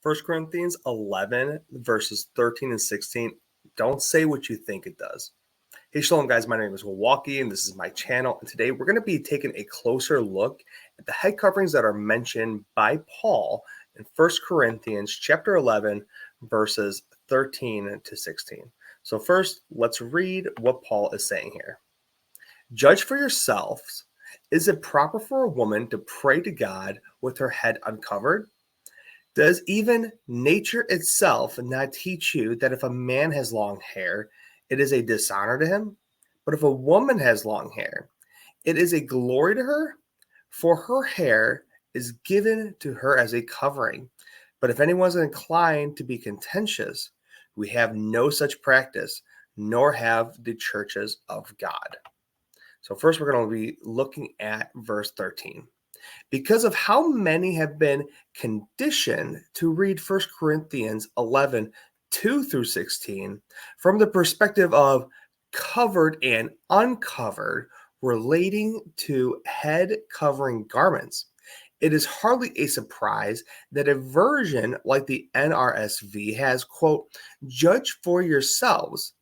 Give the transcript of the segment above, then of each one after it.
First Corinthians 11, verses 13 and 16. Don't say what you think it does. Hey, Shalom, guys. My name is Milwaukee, and this is my channel. And today we're going to be taking a closer look at the head coverings that are mentioned by Paul in First Corinthians chapter 11, verses 13 to 16. So first, let's read what Paul is saying here. Judge for yourselves. Is it proper for a woman to pray to God with her head uncovered? Does even nature itself not teach you that if a man has long hair, it is a dishonor to him? But if a woman has long hair, it is a glory to her, for her hair is given to her as a covering. But if anyone is inclined to be contentious, we have no such practice, nor have the churches of God. So first we're going to be looking at verse 13. Because of how many have been conditioned to read 1 Corinthians 11, 2 through 16, from the perspective of covered and uncovered relating to head covering garments, it is hardly a surprise that a version like the NRSV has, quote, judge for yourselves.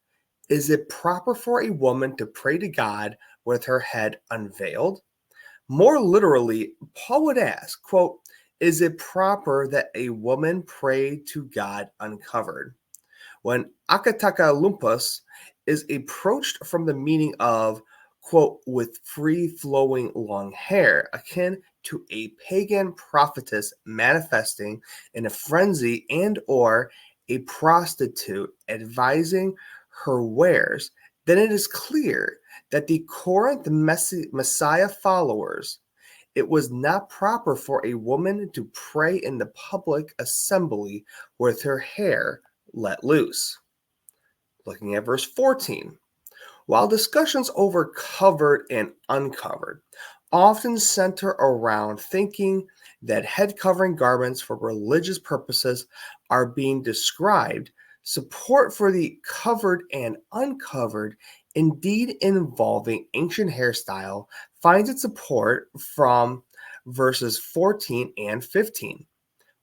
Is it proper for a woman to pray to God with her head unveiled? More literally, Paul would ask, quote, is it proper that a woman pray to God uncovered? When akatakalumpus is approached from the meaning of, quote, with free-flowing long hair, akin to a pagan prophetess manifesting in a frenzy and or a prostitute advising her wares, then it is clear that the Corinth Messiah followers, it was not proper for a woman to pray in the public assembly with her hair let loose. Looking at verse 14. While discussions over covered and uncovered often center around thinking that head covering garments for religious purposes are being described, support for the covered and uncovered, indeed involving ancient hairstyle, finds its support from verses 14 and 15.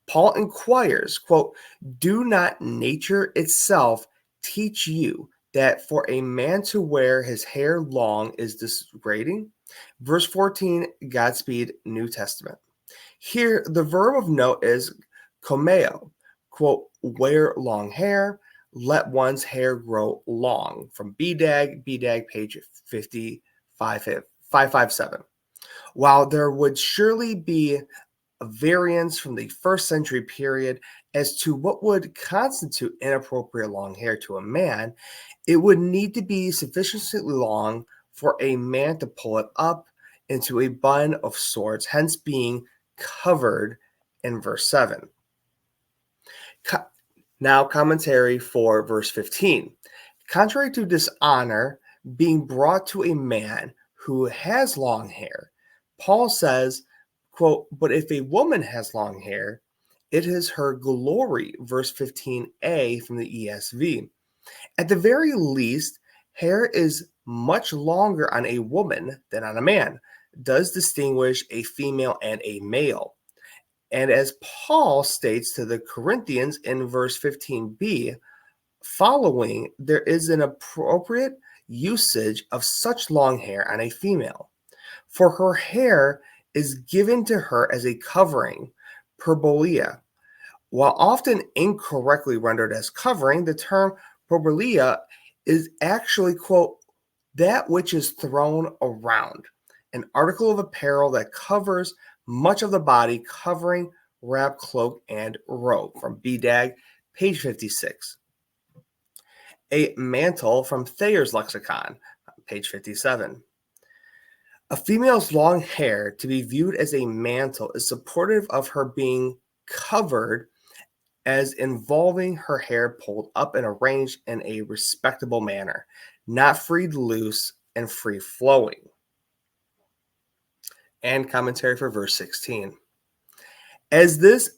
Paul inquires, quote, do not nature itself teach you that for a man to wear his hair long is degrading? Verse 14, Godspeed, New Testament. Here, the verb of note is komeo, quote, wear long hair, let one's hair grow long, from BDAG, page 557. While there would surely be a variance from the first century period as to what would constitute inappropriate long hair to a man, it would need to be sufficiently long for a man to pull it up into a bun of sorts, hence being covered in verse 7. Now, commentary for verse 15. Contrary to dishonor being brought to a man who has long hair, Paul says, quote, but if a woman has long hair, it is her glory, verse 15a from the ESV. At the very least, hair is much longer on a woman than on a man, does distinguish a female and a male. And as Paul states to the Corinthians in verse 15b, following, there is an appropriate usage of such long hair on a female. For her hair is given to her as a covering, perbolia. While often incorrectly rendered as covering, the term perbolia is actually, quote, that which is thrown around, an article of apparel that covers much of the body, covering, wrap, cloak, and robe, from BDAG, page 56. A mantle, from Thayer's Lexicon, page 57. A female's long hair to be viewed as a mantle is supportive of her being covered as involving her hair pulled up and arranged in a respectable manner, not freed loose and free flowing. And commentary for verse 16. As this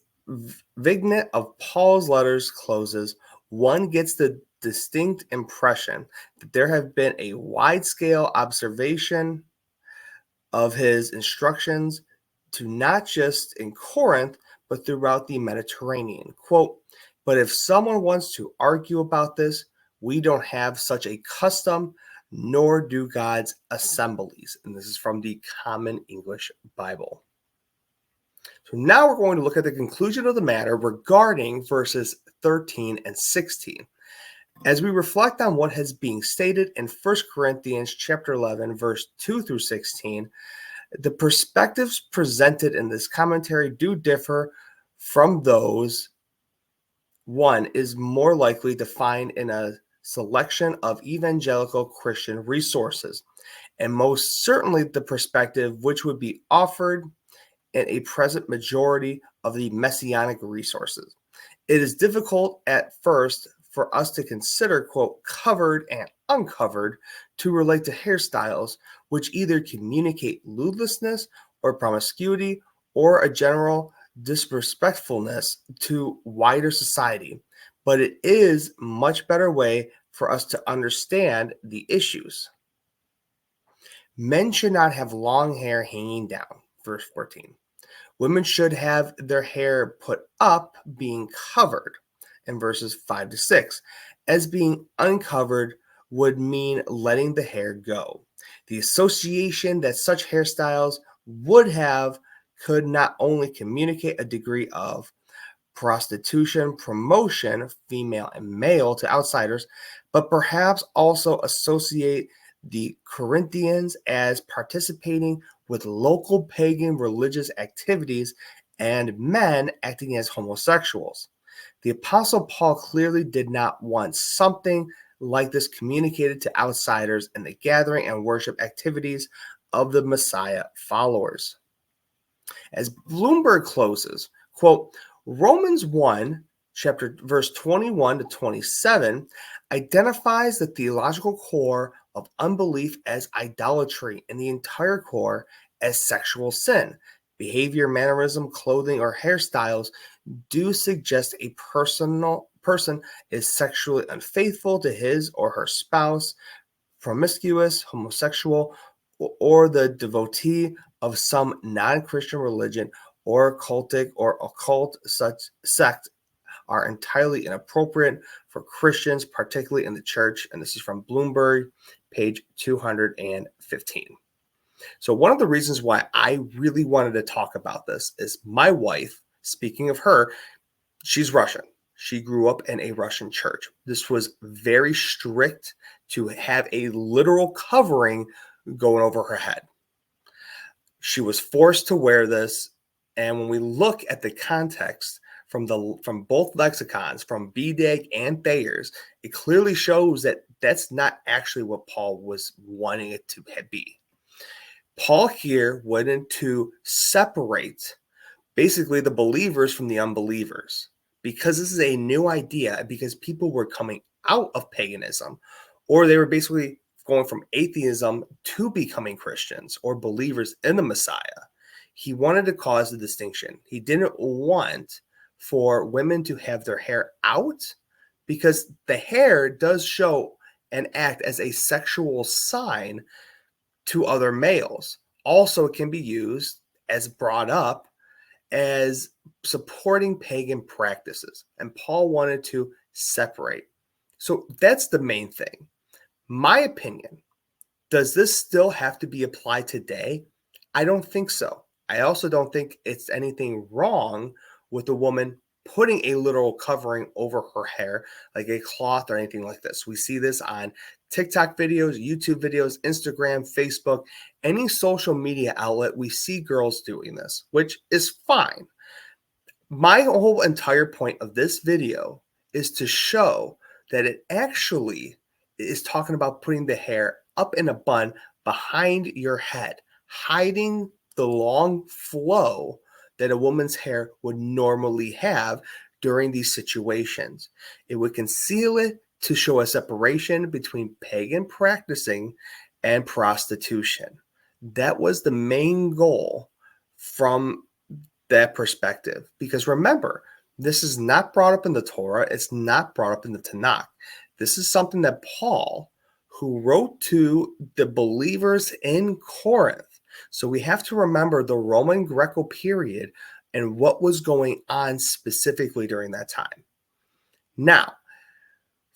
vignette of Paul's letters closes, one gets the distinct impression that there have been a wide-scale observation of his instructions to not just in Corinth, but throughout the Mediterranean. Quote, but if someone wants to argue about this, we don't have such a custom, nor do God's assemblies. And this is from the Common English Bible. So now we're going to look at the conclusion of the matter regarding verses 13 and 16. As we reflect on what has been stated in 1 Corinthians chapter 11, verse 2 through 16, the perspectives presented in this commentary do differ from those one is more likely to find in a selection of evangelical Christian resources, and most certainly the perspective which would be offered in a present majority of the messianic resources. It is difficult at first for us to consider, quote, covered and uncovered to relate to hairstyles which either communicate lewdness or promiscuity or a general disrespectfulness to wider society, but it is much better way for us to understand the issues. Men should not have long hair hanging down, verse 14. Women should have their hair put up, being covered, in verses 5 to 6, as being uncovered would mean letting the hair go. The association that such hairstyles would have could not only communicate a degree of prostitution, promotion, female and male, to outsiders, but perhaps also associate the Corinthians as participating with local pagan religious activities and men acting as homosexuals. The Apostle Paul clearly did not want something like this communicated to outsiders in the gathering and worship activities of the Messiah followers. As Bloomberg closes, quote, Romans 1, verse 21 to 27, identifies the theological core of unbelief as idolatry and the entire core as sexual sin. Behavior, mannerism, clothing, or hairstyles do suggest a person is sexually unfaithful to his or her spouse, promiscuous, homosexual, or the devotee of some non-Christian religion or cultic or occult such sect are entirely inappropriate for Christians, particularly in the church. And this is from Bloomberg, page 215. So one of the reasons why I really wanted to talk about this is my wife, speaking of her, she's Russian. She grew up in a Russian church. This was very strict to have a literal covering going over her head. She was forced to wear this. And when we look at the context from both lexicons, from BDAG and Thayer's, it clearly shows that that's not actually what Paul was wanting it to be. Paul here wanted to separate basically the believers from the unbelievers, because this is a new idea, because people were coming out of paganism, or they were basically going from atheism to becoming Christians or believers in the Messiah. He wanted to cause the distinction. He didn't want for women to have their hair out, because the hair does show and act as a sexual sign to other males. Also, it can be used, as brought up, as supporting pagan practices. And Paul wanted to separate. So that's the main thing. My opinion, does this still have to be applied today? I don't think so. I also don't think it's anything wrong with a woman putting a literal covering over her hair, like a cloth or anything like this. We see this on TikTok videos, YouTube videos, Instagram, Facebook, any social media outlet. We see girls doing this, which is fine. My whole entire point of this video is to show that it actually is talking about putting the hair up in a bun behind your head, hiding the long flow that a woman's hair would normally have during these situations. It would conceal it to show a separation between pagan practicing and prostitution. That was the main goal from that perspective. Because remember, this is not brought up in the Torah. It's not brought up in the Tanakh. This is something that Paul, who wrote to the believers in Corinth. So we have to remember the Roman Greco period and what was going on specifically during that time. Now,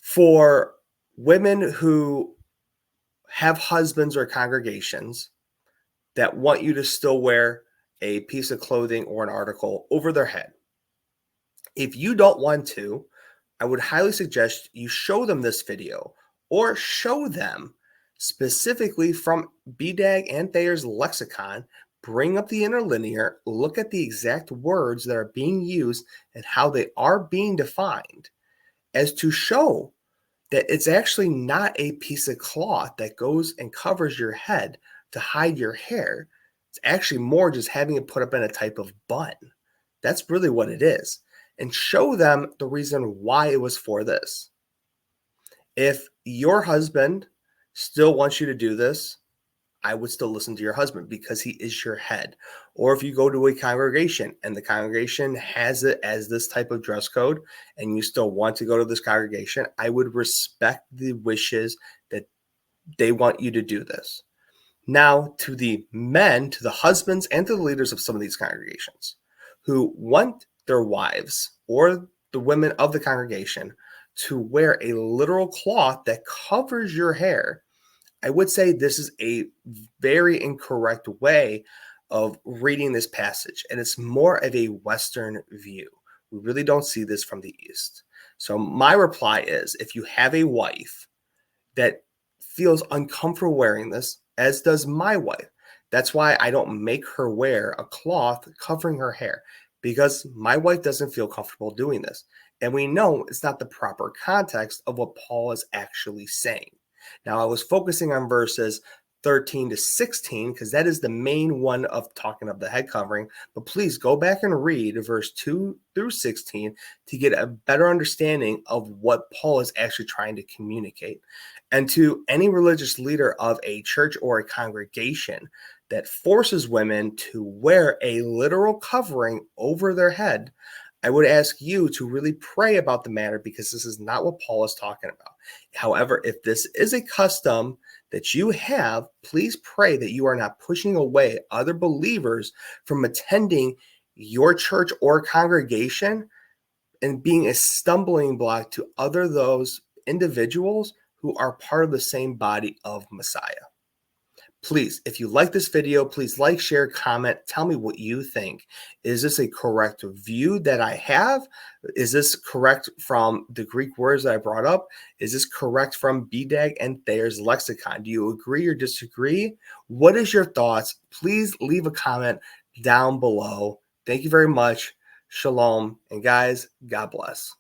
for women who have husbands or congregations that want you to still wear a piece of clothing or an article over their head, if you don't want to, I would highly suggest you show them this video or show them specifically from BDAG and Thayer's lexicon. Bring up the interlinear, look at the exact words that are being used and how they are being defined, as to show that it's actually not a piece of cloth that goes and covers your head to hide your hair. It's actually more just having it put up in a type of bun. That's really what it is. And show them the reason why it was for this. If your husband still wants you to do this, I would still listen to your husband because he is your head. Or if you go to a congregation and the congregation has it as this type of dress code and you still want to go to this congregation, I would respect the wishes that they want you to do this. Now, to the men, to the husbands, and to the leaders of some of these congregations who want their wives or the women of the congregation to wear a literal cloth that covers your hair, I would say this is a very incorrect way of reading this passage, and it's more of a Western view. We really don't see this from the East. So my reply is, if you have a wife that feels uncomfortable wearing this, as does my wife, that's why I don't make her wear a cloth covering her hair, because my wife doesn't feel comfortable doing this. And we know it's not the proper context of what Paul is actually saying. Now, I was focusing on verses 13 to 16 because that is the main one of talking of the head covering. But please go back and read verse 2 through 16 to get a better understanding of what Paul is actually trying to communicate. And to any religious leader of a church or a congregation that forces women to wear a literal covering over their head, I would ask you to really pray about the matter, because this is not what Paul is talking about. However, if this is a custom that you have, please pray that you are not pushing away other believers from attending your church or congregation and being a stumbling block to other those individuals who are part of the same body of Messiah. Please, if you like this video, please like, share, comment. Tell me what you think. Is this a correct view that I have? Is this correct from the Greek words that I brought up? Is this correct from BDAG and Thayer's lexicon? Do you agree or disagree? What is your thoughts? Please leave a comment down below. Thank you very much. Shalom. And guys, God bless.